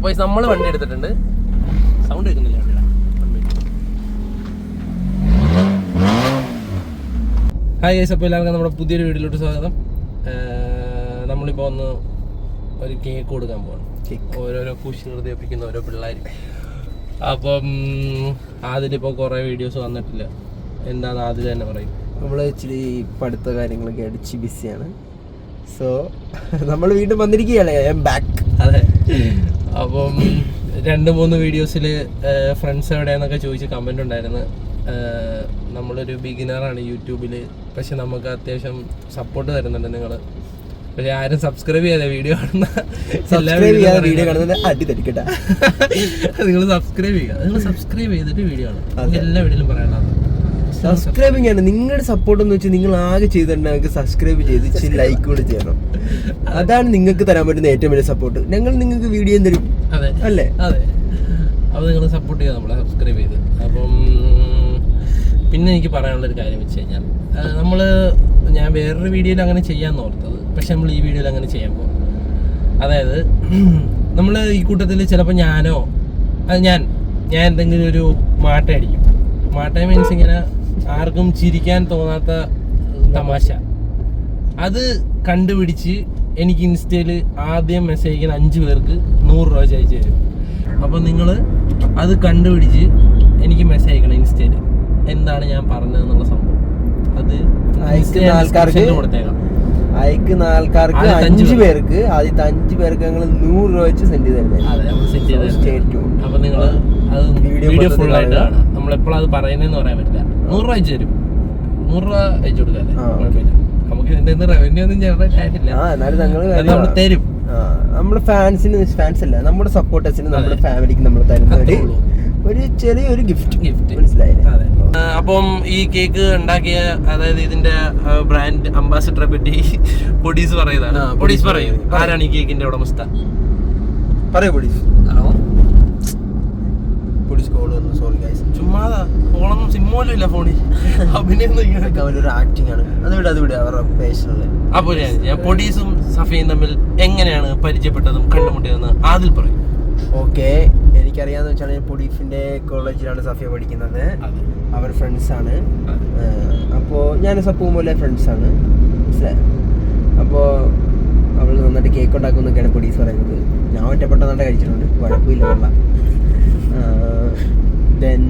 അപ്പോൾ നമ്മൾ വണ്ടി എടുത്തിട്ടുണ്ട്. സൗണ്ട് കേൾക്കുന്നില്ല വണ്ടിയുടെ. ഹായ് ഗൈസ്, അപ്പോൾ എല്ലാവർക്കും നമ്മുടെ പുതിയൊരു വീഡിയോയിലോട്ട് സ്വാഗതം. നമ്മളിപ്പോൾ ഒന്ന് ഒരു കേക്ക് കൊടുക്കാൻ പോകണം. ഓരോരോ കുശി നിർദ്ദേശിക്കുന്ന ഓരോ പിള്ളേർ. അപ്പം അതിലിപ്പോൾ കുറേ വീഡിയോസ് വന്നിട്ടില്ല. എന്താണെന്ന് ആദ്യം തന്നെ പറയും. നമ്മൾ ഇച്ചിരി പഠിത്ത കാര്യങ്ങളൊക്കെ അടിച്ച് ബിസിയാണ്. സോ നമ്മൾ വീണ്ടും വന്നിരിക്കുകയാണ്. I M back. അതെ. അപ്പം 2-3 വീഡിയോസിൽ ഫ്രണ്ട്സ് എവിടെയെന്നൊക്കെ ചോദിച്ച് കമൻ്റ് ഉണ്ടായിരുന്നു. നമ്മളൊരു ബിഗിനറാണ് യൂട്യൂബിൽ, പക്ഷെ നമുക്ക് അത്യാവശ്യം സപ്പോർട്ട് തരുന്നുണ്ട് നിങ്ങൾ. പക്ഷെ ആരും സബ്സ്ക്രൈബ് ചെയ്യാതെ വീഡിയോ കാണുന്ന അടി തരിക്കട്ടെ. നിങ്ങൾ സബ്സ്ക്രൈബ് ചെയ്യുക. നിങ്ങൾ സബ്സ്ക്രൈബ് ചെയ്തിട്ട് വീഡിയോ കാണും. എല്ലാ വീഡിയോയിലും പറയണം. സബ്സ്ക്രൈബിങ് ആണ് നിങ്ങളുടെ സപ്പോർട്ട് എന്ന് വെച്ചാൽ നിങ്ങൾ ആകെ ചെയ്തിട്ടുണ്ടെങ്കിൽ സബ്സ്ക്രൈബ് ചെയ്ത് ലൈക്ക് കൂടി ചെയ്യണം. അതാണ് നിങ്ങൾക്ക് തരാൻ പറ്റുന്ന ഏറ്റവും വലിയ സപ്പോർട്ട്. ഞങ്ങൾ നിങ്ങൾക്ക് വീഡിയോ തരും. അതെ അല്ലേ? അതെ. അപ്പോൾ നിങ്ങൾ സപ്പോർട്ട് ചെയ്യുക, നമ്മളെ സബ്സ്ക്രൈബ് ചെയ്ത്. അപ്പം പിന്നെ എനിക്ക് പറയാനുള്ളൊരു കാര്യം വെച്ച് കഴിഞ്ഞാൽ, ഞാൻ വേറൊരു വീഡിയോയിൽ അങ്ങനെ ചെയ്യാമെന്ന് ഓർത്തത്, പക്ഷെ നമ്മൾ ഈ വീഡിയോയിൽ അങ്ങനെ ചെയ്യാൻ പോകും. അതായത് നമ്മൾ ഈ കൂട്ടത്തിൽ ചിലപ്പോൾ ഞാൻ എന്തെങ്കിലും ഒരു മാട്ടയടിക്കും. മാട്ട മീൻസ് ഇങ്ങനെ ആർക്കും ചിരിക്കാൻ തോന്നാത്ത തമാശ. അത് കണ്ടുപിടിച്ച് എനിക്ക് ഇൻസ്റ്റയിൽ ആദ്യം മെസ്സേജ് അയക്കുന്ന 5 പേർക്ക് 100 രൂപ അയച്ചു തരും. അപ്പോൾ നിങ്ങൾ അത് കണ്ടുപിടിച്ച് എനിക്ക് മെസ്സേജ് അയക്കണം ഇൻസ്റ്റയിൽ. എന്താണ് ഞാൻ പറഞ്ഞതെന്നുള്ള സംഭവം അത് അയക്കുന്ന ആൾക്കാർക്ക് 5 പേർക്ക് ആദ്യത്തെ 5 പേർക്ക് ഞങ്ങൾ 100 രൂപ വെച്ച് സെൻഡ് ചെയ്ത് തരുന്നത്. അപ്പൊ നിങ്ങൾ അത് വീഡിയോ ഫുൾ ആയിട്ട് കാണാം. നമ്മളെപ്പോഴും അത് പറയുന്നതെന്ന് പറയാൻ പറ്റില്ല. 100 രൂപ അയച്ചു തരും. 100 രൂപ അയച്ചു കൊടുക്കാല്ലേ, കുഴപ്പമില്ല. നമുക്ക് ഇതിന്റെ റവന്യൂ ഒന്നും ജനറേറ്റ് ആയിട്ടില്ല. നമ്മൾ തരും. നമ്മുടെ ഫാൻസ് അല്ല, നമ്മുടെ സപ്പോർട്ടേഴ്സിന്, നമ്മുടെ ഫാമിലിക്ക് നമ്മൾ തരുന്ന ഒരു ചെറിയൊരു ഗിഫ്റ്റ്. മനസ്സിലായില്ലേ? അപ്പം ഈ കേക്ക് ഉണ്ടാക്കിയ, അതായത് ഇതിന്റെ ബ്രാൻഡ് അംബാസിഡറെ പറ്റി പൊടീസ് പറയുന്നതാണ്. പൊടീസ് പറയും, ആരാണ് ഈ കേക്കിന്റെ ഉടമസ്ഥ? പറയൂ പൊടീസ്. ഹലോ പൊടീസ്. കോൾ വന്നു. Sorry guys. ചുമ്മാതാ, കോളൊന്നും സിമ്മോലും ഇല്ല ഫോണിൽ. ഒരു ആക്ടിങ് ആണ്. അത് വിട് അവരുടെ പേഴ്സണൽ. അപ്പോൾ ഞാൻ പൊടീസും സഫിയും തമ്മിൽ എങ്ങനെയാണ് പരിചയപ്പെട്ടതും കണ്ടുമുട്ടിയതെന്ന് ആദ്യം പറയും. ഓക്കെ, എനിക്കറിയാന്ന് വെച്ചാൽ പൊടീഫിന്റെ കോളേജിലാണ് സഫിയ പഠിക്കുന്നത്. അവർ ഫ്രണ്ട്സാണ്. അപ്പോൾ ഞാൻ സപ്പും പോലെ ഫ്രണ്ട്സാണ്. മനസ്സിലായി? അപ്പോൾ അവൾ നന്നായിട്ട് കേക്ക് ഉണ്ടാക്കുന്നൊക്കെയാണ് പൊടീസ് പറയുന്നത്. ഞാൻ ഒറ്റപ്പെട്ടെന്നാണ്ട് കഴിച്ചിട്ടുണ്ട്. കുഴപ്പമില്ല, കൊള്ളാം. ദെൻ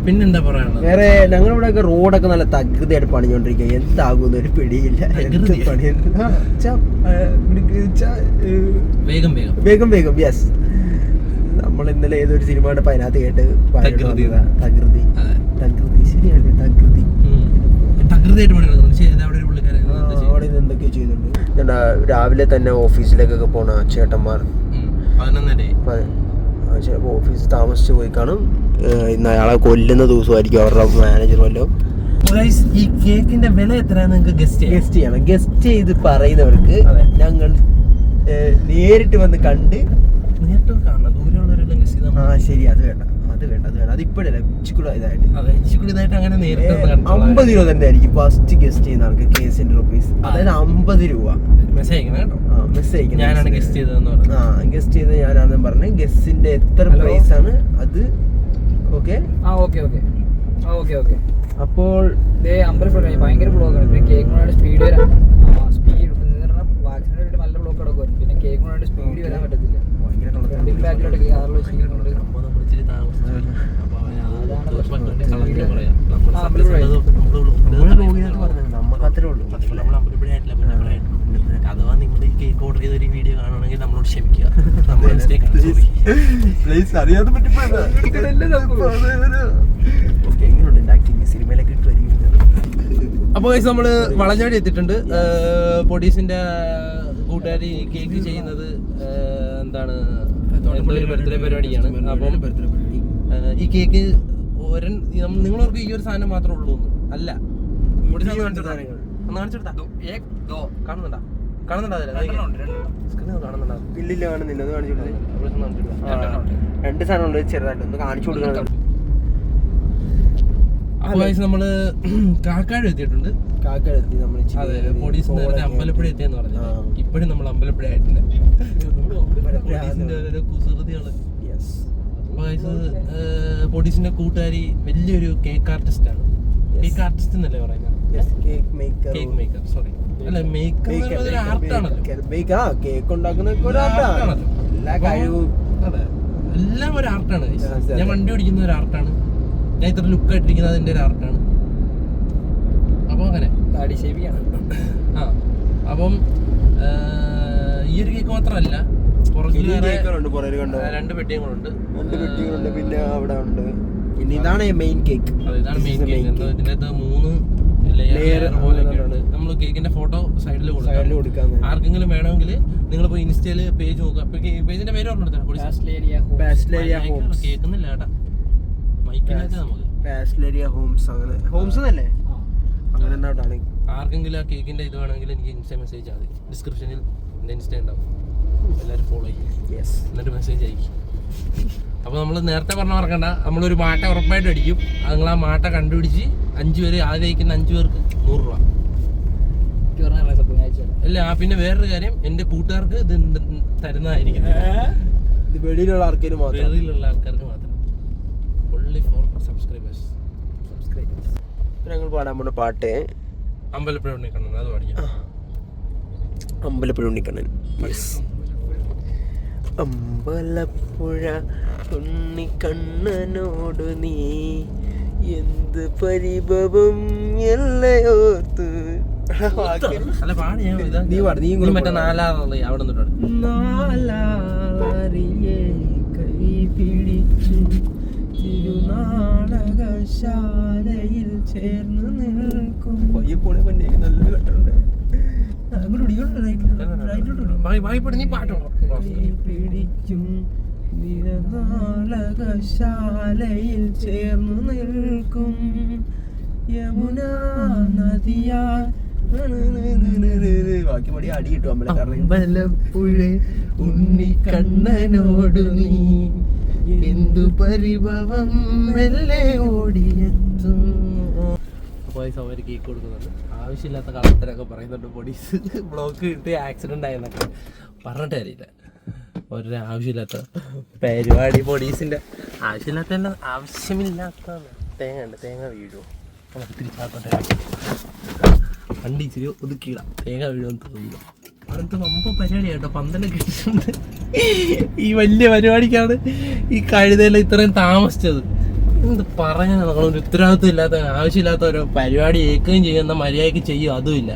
പിന്നെന്താ പറയാനുള്ളത്? വേറെ ഞങ്ങളിവിടെയൊക്കെ റോഡൊക്കെ നല്ല തകൃതിയായിട്ട് പണിഞ്ഞോണ്ടിരിക്കുക. എന്താകുന്ന ഒരു പിടിയില്ല. വേഗം യെസ്. നമ്മൾ ഇന്നലെ ഏതൊരു സിനിമയുടെ അതിനകത്ത് കേട്ട് തകൃതി. ശരിയാണ്, അവിടെ എന്തൊക്കെയോ ചെയ്യുന്നുണ്ട്. രാവിലെ തന്നെ ഓഫീസിലേക്കൊക്കെ പോണ ചേട്ടന്മാർ ചിലപ്പോൾ ഓഫീസ് താമസിച്ച് പോയി കാണും. ഇന്ന് അയാളെ കൊല്ലുന്ന ദിവസമായിരിക്കും അവരുടെ മാനേജർ വല്ലോ. ഈ കേക്കിന്റെ വില എത്രയാണെന്ന് നിങ്ങൾക്ക് ഗസ്റ്റ് ചെയ്യണം. ഗസ്റ്റ് ചെയ്ത് പറയുന്നവർക്ക് ഞങ്ങൾ നേരിട്ട് വന്ന് കണ്ട് കാണണം. ദൂരെയുള്ളവരെല്ലാം ഗസ്റ്റ് ചെയ്താൽ ശരി. അത് വേണ്ട. അത് ഇപ്പോഴല്ല, ഇച്ചിക്കുടിതായിട്ട് അങ്ങനെ നേരിട്ട് 50 രൂപ തന്നെ ആയിരിക്കും ഫസ്റ്റ് ഗസ്റ്റ് ചെയ്യുന്ന ആൾക്ക്. കേസിന്റെ റുപ്പീസ്, അതായത് 50 രൂപ. മെസ്സേജ് അയക്കണം. ഞാനാണ് ഗസ്റ്റ് ചെയ്തത് ഞാനാണെന്ന് പറഞ്ഞ് ഗസ്റ്റിന്റെ എത്ര പ്രൈസ് ആണ് അത്. ഓക്കെ. അപ്പോൾ ഭയങ്കര ബ്ലോക്കാണ്. കേക്ക് സ്പീഡ് വരാൻ വാക്സിനായിട്ട് നല്ല ബ്ലോക്ക് കിടക്കും. പിന്നെ കേക്ക് സ്പീഡ് വരാൻ പറ്റത്തില്ല. അഥവാ നിങ്ങൾ ഈ കേക്ക് ഓർഡർ ചെയ്ത ഒരു വീഡിയോ കാണുകയാണെങ്കിൽ നമ്മളോട് ക്ഷമിക്കുക. സിനിമയിലൊക്കെ ഇട്ട് വരിക. അപ്പോൾ നമ്മള് വളഞ്ഞാടി എത്തിയിട്ടുണ്ട്. പൊടീസിന്റെ കൂട്ടുകാരി കേക്ക് ചെയ്യുന്നത് എന്താണ്, ബർത്ത്ഡേ പരിപാടിയാണ്. അപ്പം ഈ കേക്ക് നിങ്ങളോർക്ക് ഈ ഒരു സാധനം മാത്രമേ ഉള്ളൂ അല്ല. രണ്ട് സാധനം ചെറുതായിട്ട് ഒന്ന് കാണിച്ചു കൊടുക്കണം. നമ്മള് കാക്കാട് എത്തിയിട്ടുണ്ട്. കാക്കാട് എത്തി. നമ്മൾ അമ്പലപ്പുഴ എത്തിയെന്ന് പറഞ്ഞു. ഇപ്പോഴും നമ്മൾ അമ്പലപ്പുഴ ആയിട്ടില്ല. പൊടീസിന്റെ ഓരോ കുസൃതികള്. പൊടീസിന്റെ കൂട്ടുകാരി വലിയൊരു കേക്ക് ആർട്ടിസ്റ്റ് ആണ്. കേക്ക് ആർട്ടിസ്റ്റ് എന്നല്ലേ പറയുന്നത്? Cake maker, sorry. അല്ല, മേക്കർ ഒരു ആർട്ടാണല്ലോ. കേക്ക് ഉണ്ടാക്കുന്ന എല്ലാ കഴിവും. അതെ, എല്ലാം ഒരു ആർട്ടാണ്. ഞാൻ വണ്ടി ഓടിക്കുന്ന ഒരു ആർട്ടാണ്. ഞാൻ ഇത്ര ലുക്ക് ആയിട്ടിരിക്കുന്നത് അതിന്റെ ഒരു ആർട്ടാണ്. അപ്പൊ അങ്ങനെ ആ, അപ്പം ഈ ഒരു കേക്ക് മാത്രമല്ല, പുറകിൽ 2 പെട്ടികളുണ്ട്. പിന്നെ അവിടെ ഉണ്ട്. പിന്നെ ഇതാണ് മെയിൻ കേക്ക്. ഇതാണ് മെയിൻ കേക്ക്. ഇതിന്റെ അകത്ത് 3 ലെയർ പോലെയൊക്കെ ഉണ്ട്. നമ്മൾ കേക്കിന്റെ ഫോട്ടോ സൈഡിൽ കൊടുക്കാം. ആർക്കെങ്കിലും വേണമെങ്കിൽ നിങ്ങൾ പോയി ഇൻസ്റ്റയില് പേജ് നോക്കുക. പേജിന്റെ പേര് പറഞ്ഞെടുത്താണ്. കേൾക്കുന്നില്ല കേട്ടാ, മൈക്കിനകത്ത് നമുക്ക് പാസ്ലേരിയ ഹോംസ്, അങ്ങനെ ഹോംസ് എന്നല്ലേ, അങ്ങനെ ഉണ്ടാവട്ടെ. ആർക്കെങ്കിലും ആ കേക്കിന്റെ ഇത് വേണമെങ്കിൽ എനിക്ക് ഇൻസ്റ്റ മെസ്സേജ് ആദ്യം ഡിസ്ക്രിപ്ഷനിൽ എൻ്റെ ഇൻസ്റ്റ ഉണ്ടാവും. എല്ലാവരും ഫോളോ ചെയ്യും, എന്നിട്ട് മെസ്സേജ് അയക്കും. അപ്പോൾ നമ്മൾ നേരത്തെ പറഞ്ഞ മറക്കണ്ട, നമ്മളൊരു മാട്ട ഉറപ്പായിട്ട് അടിക്കും. അത് നിങ്ങൾ ആ മാട്ട കണ്ടുപിടിച്ച് 5 പേര് ആദ്യം അയക്കുന്ന 5 പേർക്ക് 100 രൂപ. അല്ല, പിന്നെ വേറൊരു കാര്യം, എൻ്റെ കൂട്ടുകാർക്ക് ഇത് തരുന്നതായിരിക്കും. വെളിയിലുള്ള ആൾക്കാർക്ക് മാത്രം. only for subscribers. ഞങ്ങൾ പാടാൻ പോണ പാട്ട് അമ്പലപ്പുഴ ഉണ്ണിക്കണ്ണൻ. അത് പാടിക്കാം. അമ്പലപ്പുഴ ഉണ്ണിക്കണ്ണൻ. അമ്പലപ്പുഴ ഉണ്ണിക്കണ്ണനോട് നീ എന്ത് പരിഭവം എല്ലയോർത്ത്. അല്ല, പാടി. നീ പാട്. നീ മറ്റേ 4 അവിടെ നാലാറിയെ കൈ പിടിച്ചു തിരുനാടകശാലയിൽ ചേർന്ന് നിൽക്കും. പോണെ പന്നെ നല്ല കട്ടുണ്ട്. പിടിക്കും തിരുനാടകശാലയിൽ ചേർന്ന് നിൽക്കും യമുനാ നദിയാ. ബാക്കി പടി അടി കിട്ടും. അമ്പലപ്പുഴ ഉണ്ണിക്കണ്ണനോട് നീ എന്തു പരിഭവം മെല്ലെ ഓടിയെത്തും. അപ്പോൾ അവർ കേക്ക് കൊടുക്കുന്നുണ്ട്. ആവശ്യമില്ലാത്ത കളത്തിലൊക്കെ പറയുന്നുണ്ട്. പൊടീസ് ബ്ലോക്ക് കിട്ടി ആക്സിഡൻ്റ് ആയെന്നൊക്കെ പറഞ്ഞിട്ട് അറിയില്ല. ഒരു ആവശ്യമില്ലാത്ത പരിപാടി പൊടീസിൻ്റെ. ആവശ്യമില്ലാത്ത തേങ്ങ വീഴുമോ? തിരിച്ചാത്തോട്ടെ, വണ്ടി ഇച്ചിരി ഒതുക്കിയിടാം. തേങ്ങ വീഴുമെന്ന് തോന്നുന്നു. അടുത്ത വമ്പ പരിപാടി കേട്ടോ, പന്തലൊക്കെ ഇട്ടിട്ടുണ്ട്. ഈ വലിയ പരിപാടിക്കാണ് ഈ കഴുതയെല്ലാം ഇത്രയും താമസിച്ചത്. എന്ത് പറയാൻ, നമ്മളൊരു ഉത്തരവാദിത്വം ഇല്ലാത്ത ആവശ്യമില്ലാത്ത ഒരു പരിപാടി ഏൽക്കുകയും ചെയ്യുന്ന മര്യാദയ്ക്ക് ചെയ്യും. അതുമില്ല.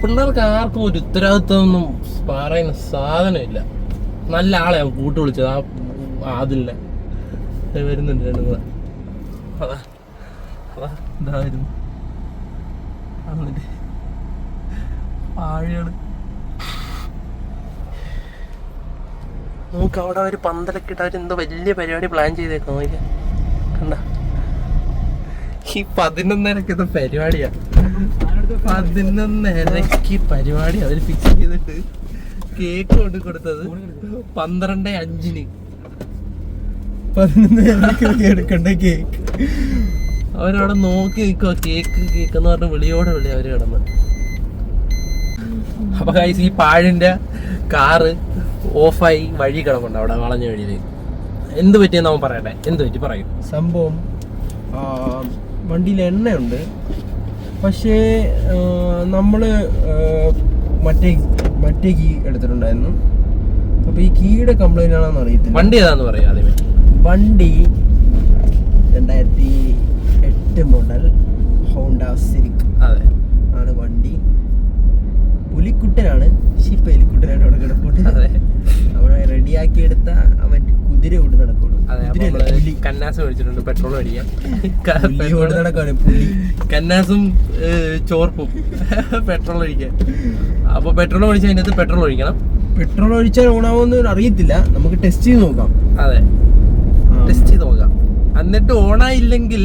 പിള്ളേർക്ക് ആർക്കും ഒരു ഉത്തരവാദിത്വമൊന്നും പറയുന്ന സാധനമില്ല. നല്ല ആളെ കൂട്ടു വിളിച്ചത് അതില്ല. വരുന്നുണ്ട് രണ്ടുകൂടെ. അതാ ഇതായിരുന്നു ആഴയാണ്. നമുക്ക് അവിടെ ഒരു പന്തലൊക്കെ ഇട്ട് അവരെന്തോ വലിയ പരിപാടി പ്ലാൻ ചെയ്തേക്കാം. കണ്ട, ഈ 11:30 പരിപാടിയാ. 11:30 പരിപാടി അവർ ഫിക്സ് ചെയ്തിട്ട് കേക്ക് കൊണ്ട് കൊടുത്തത് 12:05. 11:30 എടുക്കണ്ട കേക്ക്. അവരവിടെ നോക്കി നിൽക്കുക. കേക്ക് എന്ന് പറഞ്ഞ വിളിയോടെ വിളി അവര് കിടന്ന്. അപ്പൊ ഗൈസ്, ഈ പാഴിന്റെ കാറ് ഓഫായി വഴി കിടപ്പുണ്ട് അവിടെ വളഞ്ഞ വഴിയില്. എന്ത് പറ്റിയെന്ന് അവൻ പറയട്ടെ. എന്ത് പറ്റി പറയും? സംഭവം വണ്ടിയിൽ എണ്ണയുണ്ട്, പക്ഷേ നമ്മള് മറ്റേ കീ എടുത്തിട്ടുണ്ടായിരുന്നു. അപ്പൊ ഈ കീയുടെ കംപ്ലൈന്റ് ആണെന്ന് അറിയത്തില്ല. വണ്ടി ഏതാന്ന് പറയാം ആദ്യമേ. വണ്ടി 2008 മോഡൽ ഹോണ്ട സിവിക്. അതെ, ആണ് വണ്ടി. പുലിക്കുട്ടനാണ്, എലിക്കുട്ടനായിട്ട് അവിടെ കിടപ്പുണ്ട്. അവനെ റെഡിയാക്കി എടുത്ത അവൻ കുതിര കൊണ്ട് നടക്കുള്ളൂ. കന്നാസ് മേടിച്ചിട്ടുണ്ട് പെട്രോൾ അടിക്കാൻ. പുലി കന്നാസും ചോർപ്പും പെട്രോൾ ഒഴിക്കാൻ. അപ്പൊ പെട്രോൾ ഒഴിച്ച് അതിൻ്റെ അകത്ത് പെട്രോൾ ഒഴിക്കണം. പെട്രോൾ ഒഴിച്ചാൽ ഓണാവുമെന്ന് അറിയത്തില്ല. നമുക്ക് ടെസ്റ്റ് ചെയ്ത് നോക്കാം. അതെ, ടെസ്റ്റ് ചെയ്ത് നോക്കാം. എന്നിട്ട് ഓണായില്ലെങ്കിൽ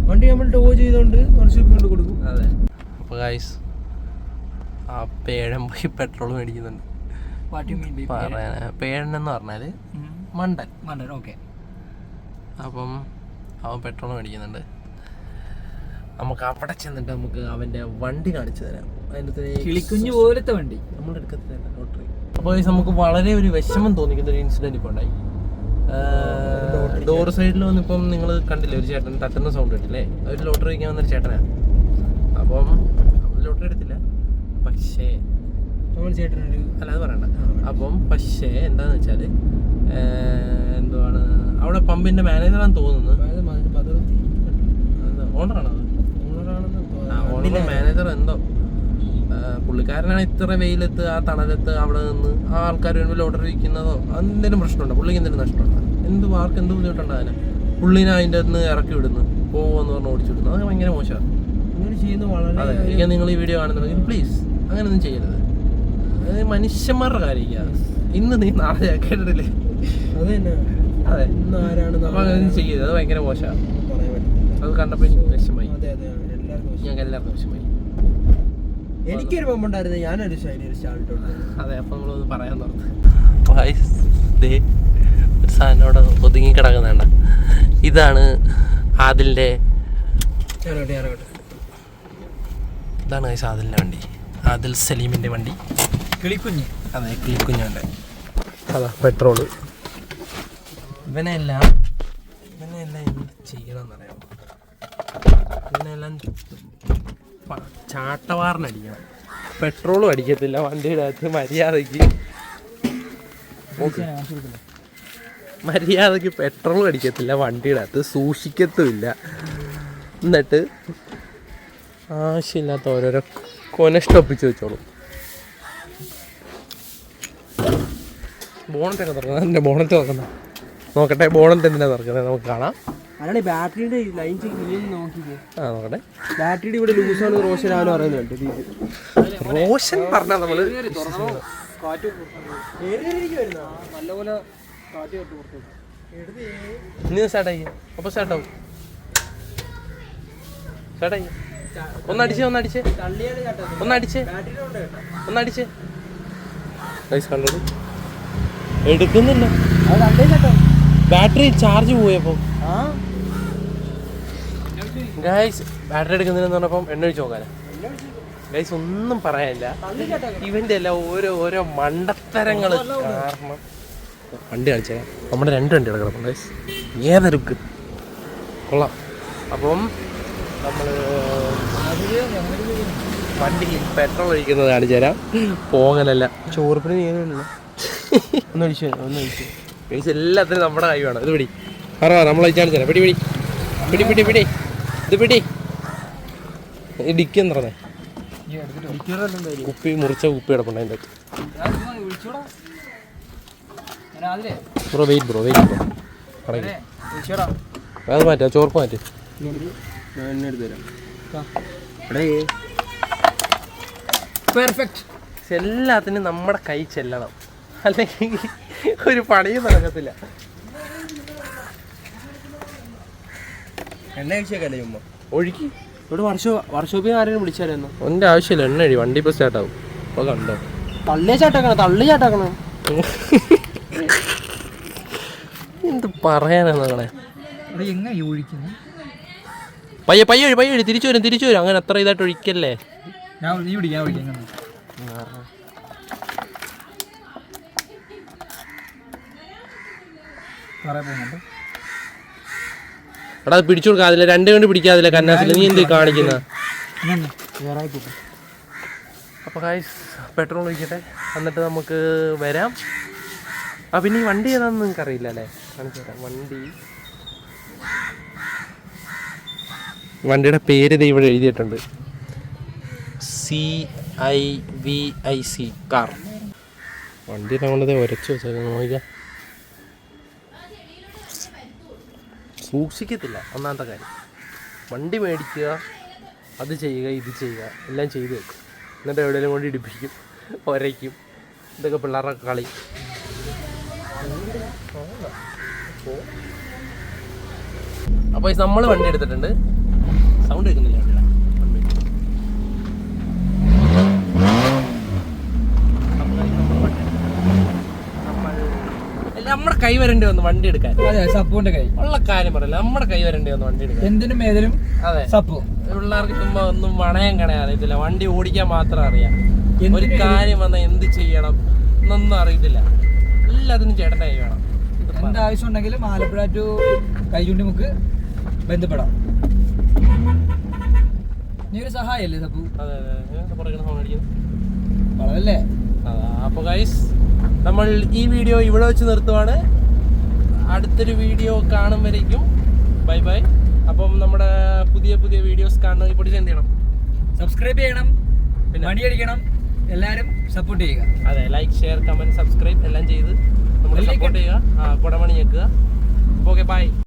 വണ്ടി നമ്മൾ ടോ ചെയ്തോണ്ട് വർക്ക്ഷോപ്പിൽ കൊണ്ട് കൊടുക്കും. അതെ. അപ്പൊ ഗൈസ്, ആ പേഴൻ പോയി പെട്രോൾ മേടിക്കുന്നുണ്ട്. പേഴനെന്ന് പറഞ്ഞാല് മണ്ടൻ. ഓക്കെ. അപ്പം അവൻ പെട്രോൾ മേടിക്കുന്നുണ്ട്. നമുക്ക് അവിടെ ചെന്നിട്ട് നമുക്ക് അവൻ്റെ വണ്ടി കാണിച്ചു തരാം. അതിൻ്റെ കിളിക്കുഞ്ഞു പോലത്തെ വണ്ടി നമ്മൾ എടുക്കത്തില്ല ലോട്ടറി. അപ്പോൾ നമുക്ക് വളരെ ഒരു വിഷമം തോന്നിക്കുന്ന ഒരു ഇൻസിഡൻറ്റ് ഇപ്പോൾ ഉണ്ടായി. ഡോർ സൈഡിൽ വന്നിപ്പം നിങ്ങൾ കണ്ടില്ലേ, ഒരു ചേട്ടൻ തട്ടുന്ന സൗണ്ട് കേട്ടില്ലേ, ഒരു ലോട്ടറി വയ്ക്കാൻ വന്നൊരു ചേട്ടനാണ്. അപ്പം ലോട്ടറി എടുത്തില്ല, പക്ഷേ നമ്മൾ ചേട്ടനൊരു അല്ല അത് പറയണ്ട. അപ്പം പക്ഷേ എന്താണെന്ന് വെച്ചാൽ എന്തുവാണ്, അവിടെ പമ്പിൻ്റെ മാനേജറാണെന്ന് തോന്നുന്നു. ഓണറാണോ ഓണർ മാനേജർ എന്തോ, പുള്ളിക്കാരനാണ് ഇത്ര വെയിലത്ത് ആ തണലത്ത് അവിടെ നിന്ന് ആ ആൾക്കാർ വരുമ്പോൾ ലോട്ടറി വിൽക്കുന്നതോ എന്തെങ്കിലും പ്രശ്നമുണ്ടോ, പുള്ളിക്ക് എന്തെങ്കിലും നഷ്ടമുണ്ടോ, ആർക്ക് എന്ത് ബുദ്ധിമുട്ടുണ്ടോ അതിനെ, പുള്ളിനെ അതിൻ്റെ നിന്ന് ഇറക്കി വിടുന്നു, പോകുമെന്ന് പറഞ്ഞ് ഓടിച്ചു വിടുന്നു. അതൊക്കെ ഭയങ്കര മോശമാണ്. അങ്ങനെ ചെയ്യുന്നത് വളരെ. അതെ, എനിക്ക് നിങ്ങൾ ഈ വീഡിയോ കാണുന്നുണ്ടെങ്കിൽ പ്ലീസ് അങ്ങനെയൊന്നും ചെയ്യരുത്. അത് മനുഷ്യന്മാരുടെ കാര്യമില്ല. ഇന്ന് നീ നാളെ കേട്ടിട്ടില്ലേ? അത് തന്നെ. അതെ, ഇന്ന് ആരാണ് അപ്പം അങ്ങനെയൊന്നും ചെയ്യരുത്. അത് ഭയങ്കര മോശമാണ്. പറയാൻ പറ്റില്ല. അത് കണ്ടപ്പോൾ എനിക്ക് വിഷമമായി. അതെ അതെ, എല്ലാവർക്കും ഞങ്ങൾക്ക് എല്ലാവർക്കും വിഷമമായി. എനിക്കൊരു പമ്പുണ്ടായിരുന്നു, ഞാനൊരു ശൈലി സ്റ്റാൾട്ടുണ്ട്. അതെ, അപ്പം നമ്മളൊന്ന് പറയാൻ തുറന്നു ഒരു സാധനം അവിടെ ഒതുങ്ങി കിടക്കുന്നുണ്ട. ഇതാണ് ആദിലിൻ്റെ, ഇതാണ് ആദിലിൻ്റെ വണ്ടി, ആദിൽ സലീമിൻ്റെ വണ്ടി, കിളിക്കുഞ്ഞ്. അതെ, കിളിക്കുഞ്ഞുണ്ട്. അതാ പെട്രോള്. ഇവനെല്ലാം എന്ത് ചെയ്യണമെന്നറിയാമോ? ഇവനെല്ലാം ചാട്ടവാറിനടിക്കണം. പെട്രോളും അടിക്കത്തില്ല വണ്ടിയുടെ അകത്ത്, മര്യാദക്ക് പെട്രോളും അടിക്കത്തില്ല വണ്ടിയുടെ അകത്ത്, സൂക്ഷിക്കത്തുമില്ല. എന്നിട്ട് ആവശ്യമില്ലാത്ത ഓരോരോ കൊനഷ്ടൊപ്പിച്ച് വെച്ചോളും. ബോണറ്റൊക്കെ തുറക്കുന്നത്, എൻ്റെ ബോണറ്റ് തുറക്കുന്ന നോക്കട്ടെ. ബോണറ്റ് എന്തിനാണ് തുറക്കുന്നത് നമുക്ക് കാണാം. അതാണ് ബാറ്ററിയുടെ ലൈൻ നോക്കിക്കേ. ആ നോക്കട്ടെ, ബാറ്ററിയുടെ ഇവിടെ ലൂസാണ് റോഷൻ ആണെന്ന് പറയുന്നുണ്ട്. റോഷൻ പറഞ്ഞാൽ നമ്മള് നല്ലപോലെ ഇനി സ്റ്റാർട്ടായി. അപ്പൊ സ്റ്റാർട്ടാവും. സ്റ്റാർട്ടായി. ഒന്നടിച്ച് കണ്ടോളൂ, എടുക്കുന്നില്ല. ബാറ്ററി ചാർജ് പോയപ്പോ ഗൈസ്, ബാറ്ററി എടുക്കുന്നില്ലെന്ന് പറഞ്ഞപ്പം എണ്ണ ഒഴിച്ച് നോക്കാനാ ഗൈസ്. ഒന്നും പറയാനില്ല, ഇവന്റെ എല്ലാം ഓരോ മണ്ടത്തരങ്ങൾ കാരണം. വണ്ടി കാണിച്ചാൽ നമ്മുടെ 2 വണ്ടികൾ കിടക്കും ഗൈസ്, ഏതൊരുക്ക് കൊള്ളാം. അപ്പം നമ്മൾ വണ്ടി പെട്രോൾ ഒഴിക്കുന്നത് കാണിച്ചു തരാം. പോകലല്ല, ചോറിപ്പിന് ചെയ്യാനല്ലോ. ഒന്നൊഴിച്ചു ഗൈസ്, എല്ലാത്തിനും നമ്മുടെ കൈ വേണം. ഇത് പിടി, നമ്മൾ അയച്ചാണ് തരാം. പിടി ഇത് പിടി. ഇടിക്കെന്ന് പറഞ്ഞേ, കുപ്പി മുറിച്ച കുപ്പി കിടപ്പുണ്ട് അതിൻ്റെ അകത്ത്. ബ്രോ വെയിറ്റ് അത് മാറ്റാം, ചോർപ്പ് മാറ്റി. എല്ലാത്തിനും നമ്മുടെ കൈ ചെല്ലണം, അല്ലെങ്കിൽ ഒരു പണിയും നടക്കത്തില്ല. എണ്ണ കഴിച്ചേക്കല്ലേ ചുമ്മാ ഒഴുക്കി. ഇവിടെ വർഷോപ്പിൽ ആരെങ്കിലും വിളിച്ചായിരുന്നു. ഒന്നിൻ്റെ ആവശ്യമില്ല, എണ്ണ അടി, വണ്ടി ഇപ്പോൾ സ്റ്റാർട്ടാവും. അപ്പോൾ കണ്ടോ, തള്ളി ചാട്ടാക്കണം. എന്ത് പറയാനാണ് അങ്ങനെ. എങ്ങനെ ഒഴിക്കുന്നു? പയ്യെ തിരിച്ചു വരും. അങ്ങനെ അത്ര ഇതായിട്ട് ഒഴിക്കല്ലേ. നീ പിടിക്കാൻ എടാ അത് പിടിച്ചു കൊടുക്കാതില്ല, 2 കണ്ട് പിടിക്കാതില്ല കന്നാസില്ല. നീ എന്ത് കാണിക്കുന്ന? അപ്പോൾ ഗൈസ്, പെട്രോൾ ഒഴിക്കട്ടെ, എന്നിട്ട് നമുക്ക് വരാം. പിന്നെ ഈ വണ്ടി ഏതാണെന്ന് നിങ്ങൾക്ക് അറിയില്ല അല്ലേ? കാണിച്ചു തരാം. വണ്ടിയുടെ പേര് ഇത് ഇവിടെ എഴുതിയിട്ടുണ്ട്, CIVIC കാർ. വണ്ടി നമ്മളത് ഉരച്ചു വെച്ചാൽ നോക്കിയാൽ സൂക്ഷിക്കത്തില്ല. ഒന്നാമത്തെ കാര്യം, വണ്ടി മേടിക്കുക, അത് ചെയ്യുക, ഇത് ചെയ്യുക, എല്ലാം ചെയ്ത് വെക്കും. എന്നിട്ട് എവിടെയെങ്കിലും കൊണ്ട് ഇടിപ്പിക്കും, ഒരയ്ക്കും. ഇതൊക്കെ പിള്ളേരുടെ കളി. അപ്പോൾ നമ്മൾ വണ്ടി എടുത്തിട്ടുണ്ട്. സൗണ്ട് കേൾക്കുന്നില്ല വണ്ടിയുടെ. നമ്മുടെ കൈ വരേണ്ടി വന്നു വണ്ടി എടുക്കാൻ. അതെ, സപ്പുവിന്റെ കൈ ഉള്ള കാര്യം പറയില്ല, നമ്മുടെ കൈ വരേണ്ടി വന്നു വണ്ടി എടുക്കാൻ. എന്തിനും ഏതിനും അതെ, സപ്പു. പിള്ളേർക്ക് ചുമ്മാ ഒന്നും വണയം കണയാൻ അറിയത്തില്ല, വണ്ടി ഓടിക്കാൻ മാത്രം അറിയാം. ഒരു കാര്യം വന്നാൽ എന്ത് ചെയ്യണം എന്നൊന്നും അറിയത്തില്ല. എല്ലാത്തിനും ചേട്ടൻ്റെ കൈ വേണം. എന്താവശ്യം ഉണ്ടെങ്കിലും ആലപ്പുഴ ടു കൈചൂണ്ടിമുക്ക് ബന്ധപ്പെടാം. നീ ഒരു സഹായല്ലേ സപ്പു? അതെ അതെ, പുറകിൽ ഫോൺ അടിക്കുന്നു. വളരല്ലേ? അപ്പോൾ ഗൈസ്, നമ്മൾ ഈ വീഡിയോ ഇവിടെ വെച്ച് നിർത്തുവാണ്. അടുത്തൊരു വീഡിയോ കാണും വരേക്കും ബൈ ബൈ. അപ്പം നമ്മുടെ പുതിയ പുതിയ വീഡിയോസ് കാണണമെങ്കിൽ പൊടി എന്ത് ചെയ്യണം? സബ്സ്ക്രൈബ് ചെയ്യണം, പിന്നെ മണി അടിക്കണം, എല്ലാവരും സപ്പോർട്ട് ചെയ്യുക. അതെ, ലൈക്ക്, ഷെയർ, കമൻറ്റ്, സബ്സ്ക്രൈബ് എല്ലാം ചെയ്ത് നമ്മൾ സപ്പോർട്ട് ചെയ്യുക. കുടമണി ഞെക്കുക. Okay, by.